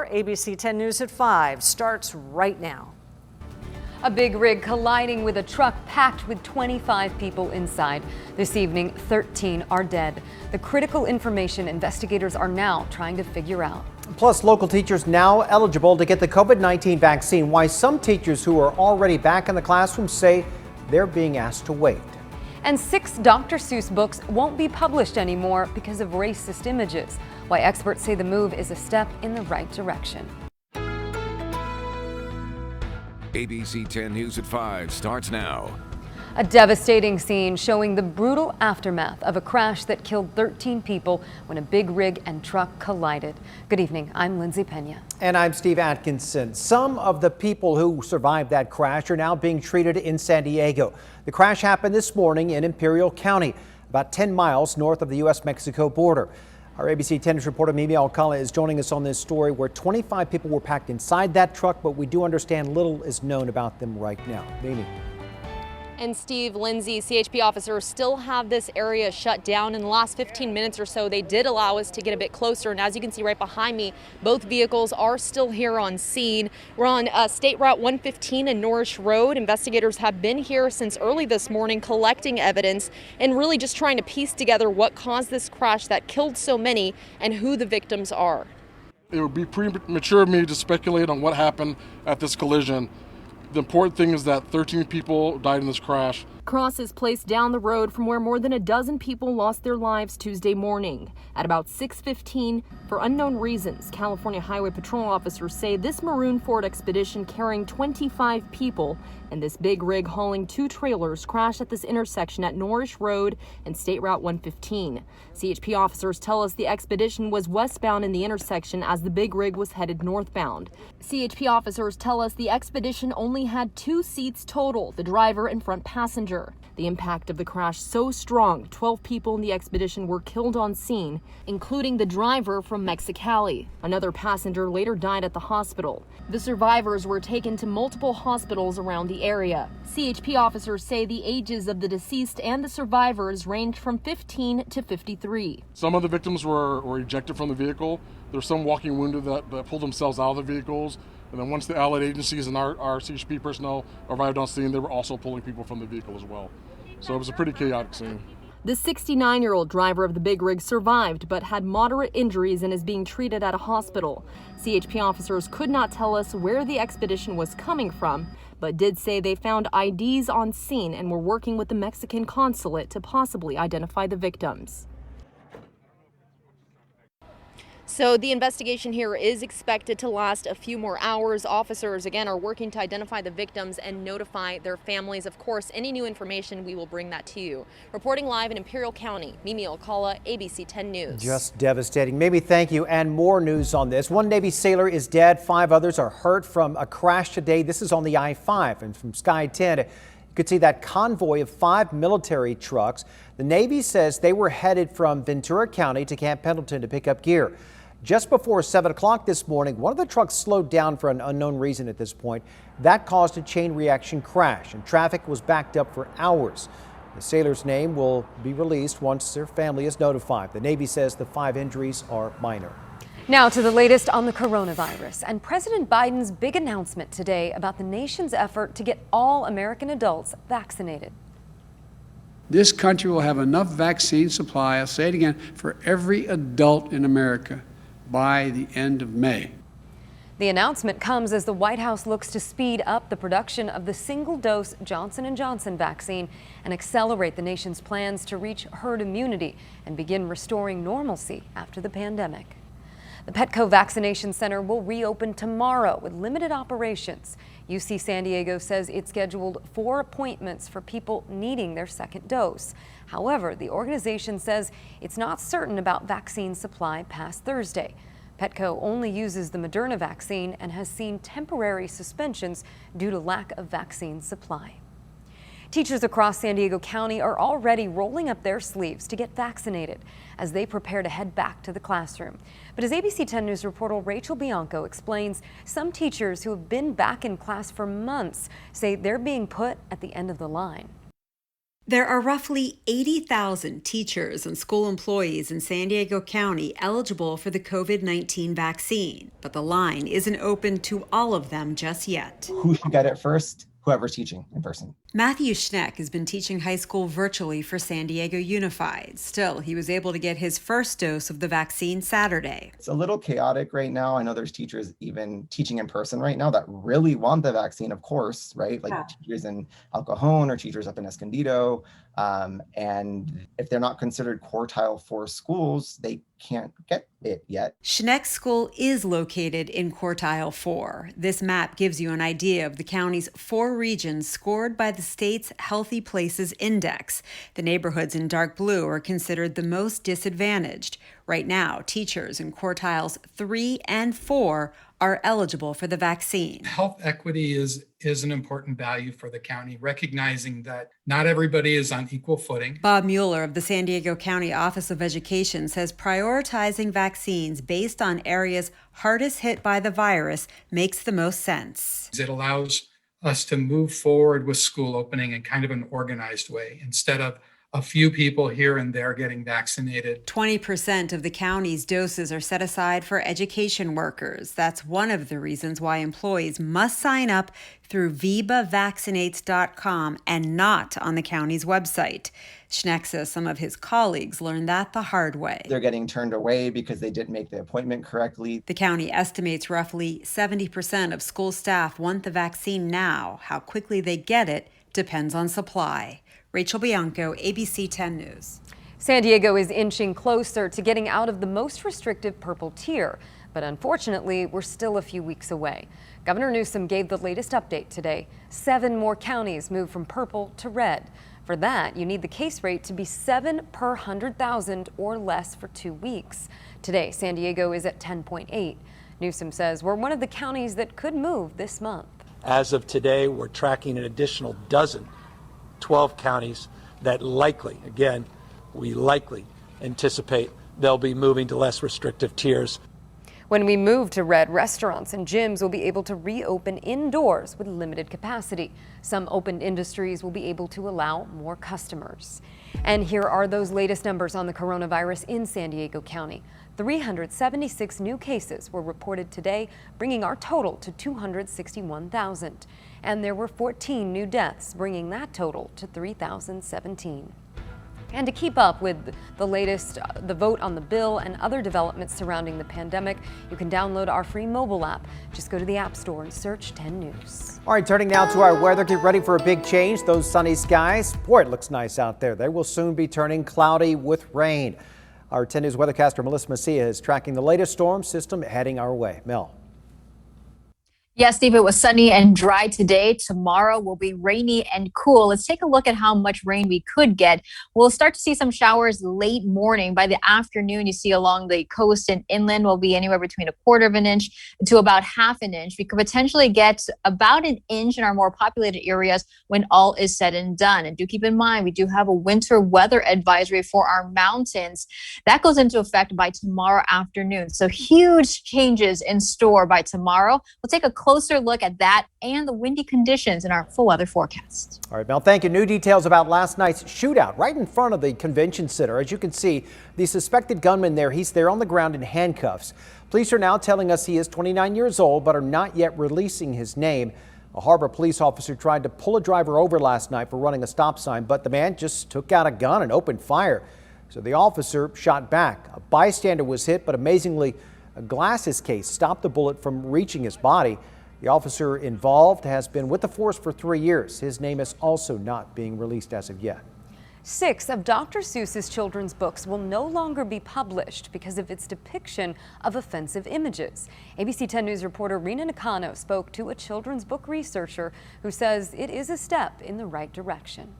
more. ABC 10 News at 5 starts right now. A big rig colliding with a truck packed with 25 people inside. This evening, 13 are dead. The critical information investigators are now trying to figure out. Plus, local teachers now eligible to get the COVID-19 vaccine. Why some teachers who are already back in the classroom say they're being asked to wait. And 6 Dr. Seuss books won't be published anymore because of racist images. Why experts say the move is a step in the right direction. ABC 10 News at 5 starts now. A devastating scene showing the brutal aftermath of a crash that killed 13 people when a big rig and truck collided. Good evening, I'm Lindsay Pena. And I'm Steve Atkinson. Some of the people who survived that crash are now being treated in San Diego. The crash happened this morning in Imperial County, about 10 miles north of the U.S.-Mexico border. Our ABC 10 News reporter Mimi Alcala is joining us on this story where 25 people were packed inside that truck, but we do understand little is known about them right now. Mimi. And Steve, Lindsay, CHP officers still have this area shut down. In the last 15 minutes or so, they did allow us to get a bit closer. And as you can see right behind me, both vehicles are still here on scene. We're on State Route 115 and Norrish Road. Investigators have been here since early this morning collecting evidence and really just trying to piece together what caused this crash that killed so many and who the victims are. It would be premature of me to speculate on what happened at this collision. The important thing is that 13 people died in this crash. Cross is placed down the road from where more than a dozen people lost their lives Tuesday morning. At about 6:15, for unknown reasons, California Highway Patrol officers say this maroon Ford Expedition carrying 25 people and this big rig hauling 2 trailers crashed at this intersection at Norrish Road and State Route 115. CHP officers tell us the Expedition was westbound in the intersection as the big rig was headed northbound. CHP officers tell us the Expedition only had 2 seats total, the driver and front passenger. The impact of the crash so strong, 12 people in the Expedition were killed on scene, including the driver from Mexicali. Another passenger later died at the hospital. The survivors were taken to multiple hospitals around the area. CHP officers say the ages of the deceased and the survivors ranged from 15 to 53. Some of the victims were ejected from the vehicle. There's some walking wounded that pulled themselves out of the vehicles. And then once the allied agencies and our CHP personnel arrived on scene, they were also pulling people from the vehicle as well. So it was a pretty chaotic scene. The 69-year-old driver of the big rig survived but had moderate injuries and is being treated at a hospital. CHP officers could not tell us where the Expedition was coming from, but did say they found IDs on scene and were working with the Mexican consulate to possibly identify the victims. So the investigation here is expected to last a few more hours. Officers, again, are working to identify the victims and notify their families. Of course, any new information, we will bring that to you. Reporting live in Imperial County, Mimi Alcala, ABC 10 News. Just devastating. Mimi, thank you. And more news on this. 1 Navy sailor is dead. 5 others are hurt from a crash today. This is on the I-5 and from Sky 10. You could see that convoy of 5 military trucks. The Navy says they were headed from Ventura County to Camp Pendleton to pick up gear. Just before 7 o'clock this morning, one of the trucks slowed down for an unknown reason at this point. That caused a chain reaction crash, and traffic was backed up for hours. The sailor's name will be released once their family is notified. The Navy says the 5 injuries are minor. Now to the latest on the coronavirus and President Biden's big announcement today about the nation's effort to get all American adults vaccinated. This country will have enough vaccine supply, I'll say it again, for every adult in America by the end of May. The announcement comes as the White House looks to speed up the production of the single-dose Johnson & Johnson vaccine and accelerate the nation's plans to reach herd immunity and begin restoring normalcy after the pandemic. The Petco Vaccination Center will reopen tomorrow with limited operations. UC San Diego says it scheduled 4 appointments for people needing their second dose. However, the organization says it's not certain about vaccine supply past Thursday. Petco only uses the Moderna vaccine and has seen temporary suspensions due to lack of vaccine supply. Teachers across San Diego County are already rolling up their sleeves to get vaccinated as they prepare to head back to the classroom. But as ABC 10 News reporter Rachel Bianco explains, some teachers who have been back in class for months say they're being put at the end of the line. There are roughly 80,000 teachers and school employees in San Diego County eligible for the COVID-19 vaccine, but the line isn't open to all of them just yet. Who should get it first? Whoever's teaching in person. Matthew Schneck has been teaching high school virtually for San Diego Unified. Still, he was able to get his first dose of the vaccine Saturday. It's a little chaotic right now. I know there's teachers even teaching in person right now that really want the vaccine, of course, right? Like teachers in El Cajon or teachers up in Escondido. And if they're not considered quartile 4 schools, they can't get it yet. Schneck's school is located in quartile 4. This map gives you an idea of the county's 4 regions scored by the state's Healthy Places Index. The neighborhoods in dark blue are considered the most disadvantaged. Right now, teachers in quartiles 3 and 4 are eligible for the vaccine. Health equity is an important value for the county, recognizing that not everybody is on equal footing. Bob Mueller of the San Diego County Office of Education says prioritizing vaccines based on areas hardest hit by the virus makes the most sense. It allows us to move forward with school opening in kind of an organized way instead of a few people here and there getting vaccinated. 20% of the county's doses are set aside for education workers. That's one of the reasons why employees must sign up through vibavaccinates.com and not on the county's website. Schneck says some of his colleagues learned that the hard way. They're getting turned away because they didn't make the appointment correctly. The county estimates roughly 70% of school staff want the vaccine now. How quickly they get it depends on supply. Rachel Bianco, ABC 10 News. San Diego is inching closer to getting out of the most restrictive purple tier, but unfortunately, we're still a few weeks away. Governor Newsom gave the latest update today. 7 more counties moved from purple to red. For that, you need the case rate to be 7 per 100,000 or less for 2 weeks. Today, San Diego is at 10.8. Newsom says we're one of the counties that could move this month. As of today, we're tracking an additional 12 counties that we likely anticipate they'll be moving to less restrictive tiers. When we move to red, restaurants and gyms will be able to reopen indoors with limited capacity. Some open industries will be able to allow more customers. And here are those latest numbers on the coronavirus in San Diego County. 376 new cases were reported today, bringing our total to 261,000. And there were 14 new deaths, bringing that total to 3,017. And to keep up with the latest, the vote on the bill and other developments surrounding the pandemic, you can download our free mobile app. Just go to the App Store and search 10 News. All right, turning now to our weather. Get ready for a big change. Those sunny skies, boy, it looks nice out there. They will soon be turning cloudy with rain. Our 10 News weathercaster Melissa Macia is tracking the latest storm system heading our way. Mel. Yes, Steve, it was sunny and dry today. Tomorrow will be rainy and cool. Let's take a look at how much rain we could get. We'll start to see some showers late morning. By the afternoon, you see along the coast and inland will be anywhere between 1/4 of an inch to about 1/2 an inch. We could potentially get about an inch in our more populated areas when all is said and done. And do keep in mind, we do have a winter weather advisory for our mountains. That goes into effect by tomorrow afternoon. So huge changes in store by tomorrow. We'll take a closer look at that and the windy conditions in our full weather forecast. All right, Mel, thank you. New details about last night's shootout right in front of the convention center. As you can see, the suspected gunman there, he's there on the ground in handcuffs. Police are now telling us he is 29 years old, but are not yet releasing his name. A Harbor police officer tried to pull a driver over last night for running a stop sign, but the man just took out a gun and opened fire. So the officer shot back. A bystander was hit, but amazingly, a glasses case stopped the bullet from reaching his body. The officer involved has been with the force for 3 years. His name is also not being released as of yet. 6 of Dr. Seuss's children's books will no longer be published because of its depiction of offensive images. ABC 10 News reporter Rena Nakano spoke to a children's book researcher who says it is a step in the right direction.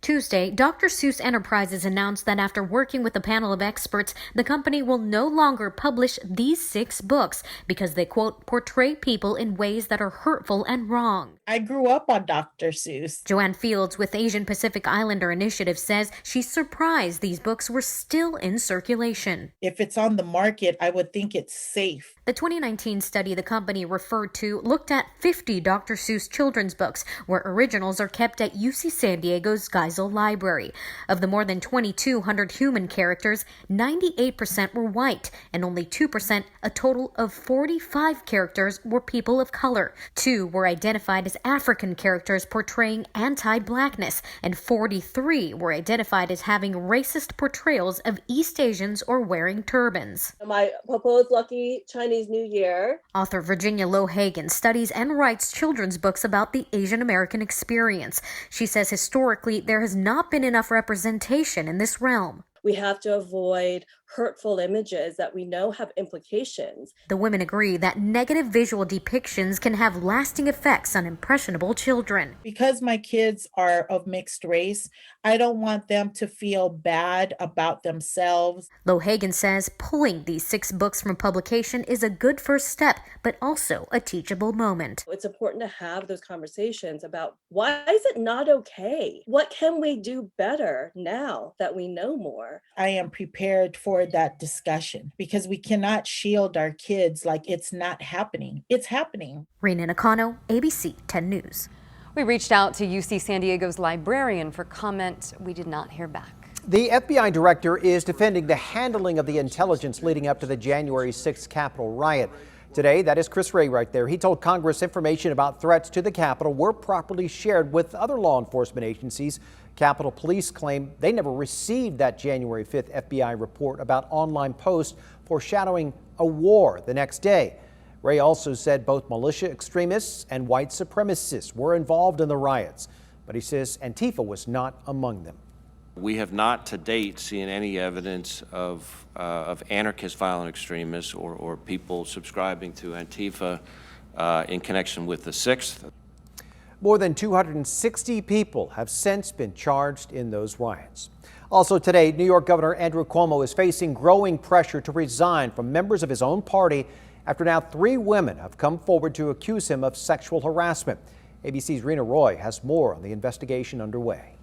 Tuesday, Dr. Seuss Enterprises announced that after working with a panel of experts, the company will no longer publish these 6 books because they, quote, portray people in ways that are hurtful and wrong. I grew up on Dr. Seuss. Joanne Fields with Asian Pacific Islander Initiative says she's surprised these books were still in circulation. If it's on the market, I would think it's safe. The 2019 study the company referred to looked at 50 Dr. Seuss children's books, where originals are kept at UC San Diego's Geisel Rizzle Library. Of the more than 2,200 human characters, 98% were white, and only 2%, a total of 45 characters, were people of color. 2 were identified as African characters portraying anti-blackness, and 43 were identified as having racist portrayals of East Asians or wearing turbans. My proposed Lucky Chinese New Year. Author Virginia Lohagan studies and writes children's books about the Asian American experience. She says historically there has not been enough representation in this realm. We have to avoid hurtful images that we know have implications. The women agree that negative visual depictions can have lasting effects on impressionable children. Because my kids are of mixed race, I don't want them to feel bad about themselves. Lohagan says pulling these 6 books from publication is a good first step, but also a teachable moment. It's important to have those conversations about why is it not okay? What can we do better now that we know more? I am prepared for that discussion because we cannot shield our kids like it's not happening. It's happening. Rena Nakano, ABC 10 News. We reached out to UC San Diego's librarian for comment. We did not hear back. The FBI director is defending the handling of the intelligence leading up to the January 6th Capitol riot. Today, that is Chris Wray right there. He told Congress information about threats to the Capitol were properly shared with other law enforcement agencies. Capitol Police claim they never received that January 5th FBI report about online posts foreshadowing a war the next day. Wray also said both militia extremists and white supremacists were involved in the riots, but he says Antifa was not among them. We have not to date seen any evidence of anarchist violent extremists or people subscribing to Antifa in connection with the 6th. More than 260 people have since been charged in those riots. Also today, New York Governor Andrew Cuomo is facing growing pressure to resign from members of his own party after now 3 women have come forward to accuse him of sexual harassment. ABC's Rena Roy has more on the investigation underway.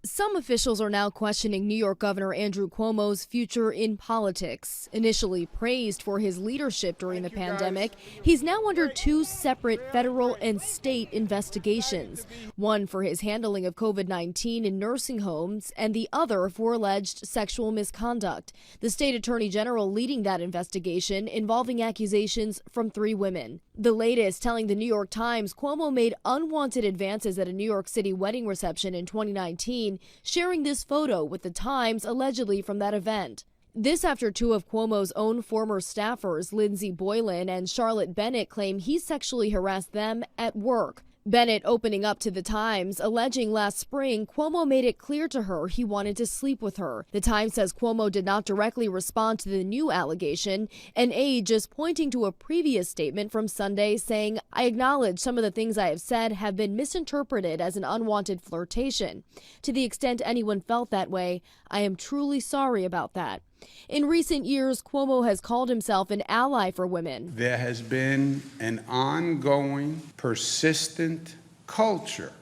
Some officials are now questioning New York Governor Andrew Cuomo's future in politics. Initially praised for his leadership during the pandemic, he's now under 2 separate federal and state investigations. One for his handling of COVID-19 in nursing homes and the other for alleged sexual misconduct. The state attorney general leading that investigation involving accusations from 3 women. The latest telling the New York Times Cuomo made unwanted advances at a New York City wedding reception in 2019, sharing this photo with the Times allegedly from that event. This after 2 of Cuomo's own former staffers, Lindsay Boylan and Charlotte Bennett, claim he sexually harassed them at work. Bennett opening up to the Times, alleging last spring Cuomo made it clear to her he wanted to sleep with her. The Times says Cuomo did not directly respond to the new allegation, an aide just pointing to a previous statement from Sunday saying, "I acknowledge some of the things I have said have been misinterpreted as an unwanted flirtation. To the extent anyone felt that way, I am truly sorry about that." In recent years, Cuomo has called himself an ally for women. There has been an ongoing, persistent culture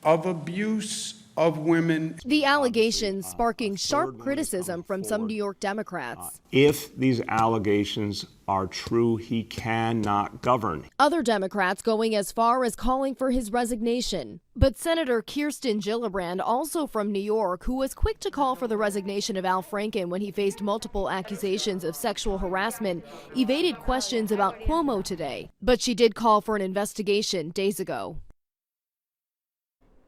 of abuse of women. The allegations sparking sharp criticism from some New York Democrats. If these allegations are true, he cannot govern. Other Democrats going as far as calling for his resignation. But Senator Kirsten Gillibrand, also from New York, who was quick to call for the resignation of Al Franken when he faced multiple accusations of sexual harassment, evaded questions about Cuomo today. But she did call for an investigation days ago.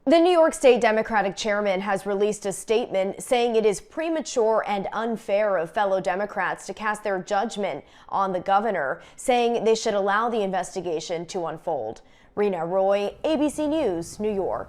The New York State Democratic chairman has released a statement saying it is premature and unfair of fellow Democrats to cast their judgment on the governor, saying they should allow the investigation to unfold. Rena Roy, ABC News, New York.